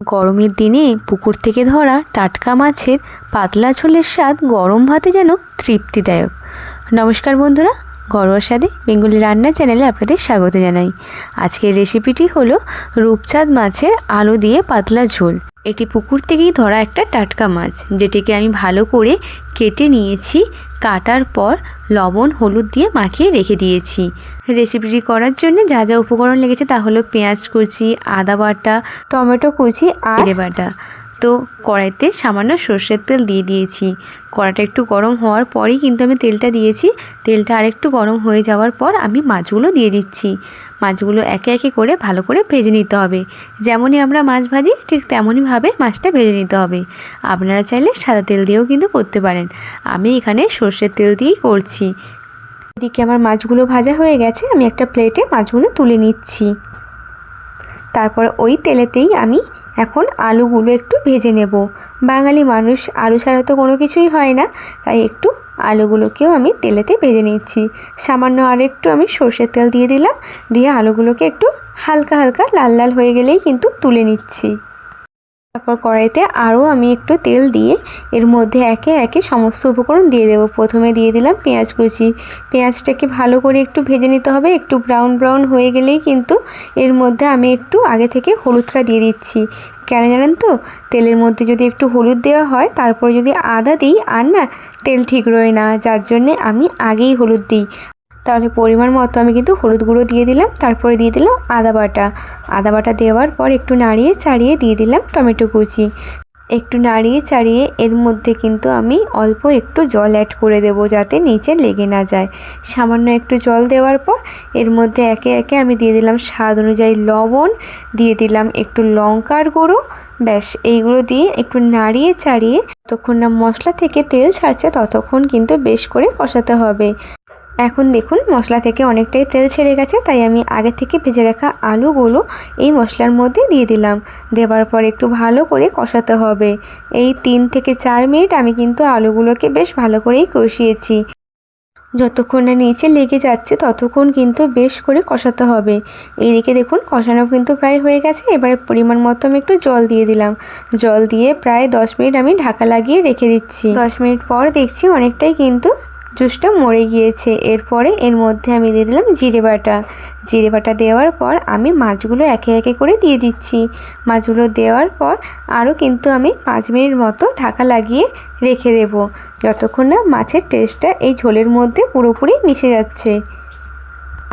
গরমের দিনে পুকুর থেকে ধরা টাটকা মাছের পাতলা ঝোলের স্বাদ গরম ভাতে যেন তৃপ্তিদায়ক। নমস্কার বন্ধুরা, ঘরোয়া স্বাদে বেঙ্গলি রান্না চ্যানেলে আপনাদের স্বাগত জানাই। আজকের রেসিপিটি হলো রূপচাঁদ মাছের আলু দিয়ে পাতলা ঝোল। এটি পুকুর থেকেই ধরা একটা টাটকা মাছ, যেটিকে আমি ভালো করে কেটে নিয়েছি। কাটার পর লবণ হলুদ দিয়ে মাখিয়ে রেখে দিয়েছি। রেসিপিটি করার জন্য যা যা উপকরণ লেগেছে তা হলো পেঁয়াজ কুচি, আদা বাটা, টমেটো কুচি আর জিরে বাটা। তো কড়াইতে সামান্য সর্ষের তেল দিয়ে দিয়েছি। কড়াইটা একটু গরম হওয়ার পরেই কিন্তু আমি তেলটা দিয়েছি। তেলটা আরেকটু গরম হয়ে যাওয়ার পর আমি মাছগুলো দিয়ে দিচ্ছি। মাছগুলো একে একে করে ভালো করে ভেজে নিতে হবে। যেমনই আমরা মাছ ভাজি ঠিক তেমনইভাবে মাছটা ভেজে নিতে হবে। আপনারা চাইলে সাদা তেল দিয়েও কিন্তু করতে পারেন। আমি এখানে সর্ষের তেল দিয়েই করছি। এদিকে আমার মাছগুলো ভাজা হয়ে গেছে, আমি একটা প্লেটে মাছগুলো তুলে নিচ্ছি। তারপর ওই তেলেতেই আমি এখন আলুগুলো একটু ভেজে নেব। বাঙালি মানুষ, আলু ছাড়া তো কোনো কিছুই হয় না, তাই একটু আলুগুলোকেও আমি তেলেতে ভেজে নিচ্ছি। সামান্য আরেকটু আমি সর্ষের তেল দিয়ে দিলাম, দিয়ে আলুগুলোকে একটু হালকা হালকা লাল লাল হয়ে গেলেই কিন্তু তুলে নিচ্ছি। তারপর কড়াইতে আরও আমি একটু তেল দিয়ে এর মধ্যে একে একে সমস্ত উপকরণ দিয়ে দেবো। প্রথমে দিয়ে দিলাম পেঁয়াজ কুচি। পেঁয়াজটাকে ভালো করে একটু ভেজে নিতে হবে। একটু ব্রাউন ব্রাউন হয়ে গেলেই কিন্তু এর মধ্যে আমি একটু আগে থেকে হলুদটা দিয়ে দিচ্ছি। কেন জানেন তো, তেলের মধ্যে যদি একটু হলুদ দেওয়া হয় তারপর যদি আদা দিই আর না তেল ঠিক রয় না, যার জন্যে আমি আগেই হলুদ দিই। তাহলে পরিমাণ মতো আমি কিন্তু হলুদ গুঁড়ো দিয়ে দিলাম। তারপরে দিয়ে দিলাম আদা বাটা। আদা বাটা দেওয়ার পর একটু নাড়িয়ে চাড়িয়ে দিয়ে দিলাম টমেটো কুচি। একটু নাড়িয়ে চাড়িয়ে এর মধ্যে কিন্তু আমি অল্প একটু জল অ্যাড করে দেব, যাতে নিচে লেগে না যায়। সামান্য একটু জল দেওয়ার পর এর মধ্যে একে একে আমি দিয়ে দিলাম স্বাদ অনুযায়ী লবণ, দিয়ে দিলাম একটু লঙ্কার গুঁড়ো। ব্যাস, এইগুলো দিয়ে একটু নাড়িয়ে চাড়িয়ে যতক্ষণ না মশলা থেকে তেল ছাড়ছে ততক্ষণ কিন্তু বেশ করে কষাতে হবে। এখন দেখুন মশলা থেকে অনেকটাই তেল ছেড়ে গেছে, তাই আমি আগে থেকে ভেজে রাখা আলুগুলো এই মশলার মধ্যে দিয়ে দিলাম। দেওয়ার পর একটু ভালো করে কষাতে হবে। এই 3 থেকে 4 মিনিট আমি কিন্তু আলুগুলোকে বেশ ভালো করেই কষিয়েছি। যতক্ষণ না নিচে লেগে যাচ্ছে ততক্ষণ কিন্তু বেশ করে কষাতে হবে। এইদিকে দেখুন কষানো কিন্তু প্রায় হয়ে গেছে। এবারে পরিমাণ মতো আমি একটু জল দিয়ে দিলাম। জল দিয়ে প্রায় 10 মিনিট আমি ঢাকা লাগিয়ে রেখে দিচ্ছি। 10 মিনিট পর দেখছি অনেকটাই কিন্তু জুসটা মরে গিয়েছে। এরপরে এর মধ্যে আমি দিয়ে দিলাম জিরে বাটা। জিরে বাটা দেওয়ার পর আমি মাছগুলো একে একে করে দিয়ে দিচ্ছি। মাছগুলো দেওয়ার পর আরও কিন্তু আমি 5 মিনিট মতো ঢাকা লাগিয়ে রেখে দেব, যতক্ষণ না মাছের টেস্টটা এই ঝোলের মধ্যে পুরোপুরি মিশে যাচ্ছে।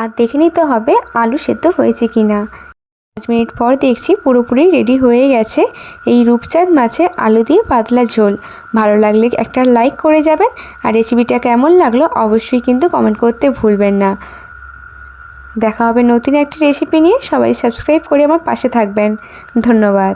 আর দেখে নিতে হবে আলু সেদ্ধ হয়েছে কি না। 5 মিনিট পর দেখছি পুরোপুরি রেডি হয়ে গেছে এই রূপচাঁদ মাছের আলু দিয়ে পাতলা ঝোল। ভালো লাগলে একটা লাইক করে যাবেন, আর রেসিপিটা কেমন লাগলো অবশ্যই কিন্তু কমেন্ট করতে ভুলবেন না। দেখা হবে নতুন একটা রেসিপি নিয়ে। সবাই সাবস্ক্রাইব করে আমার পাশে থাকবেন। ধন্যবাদ।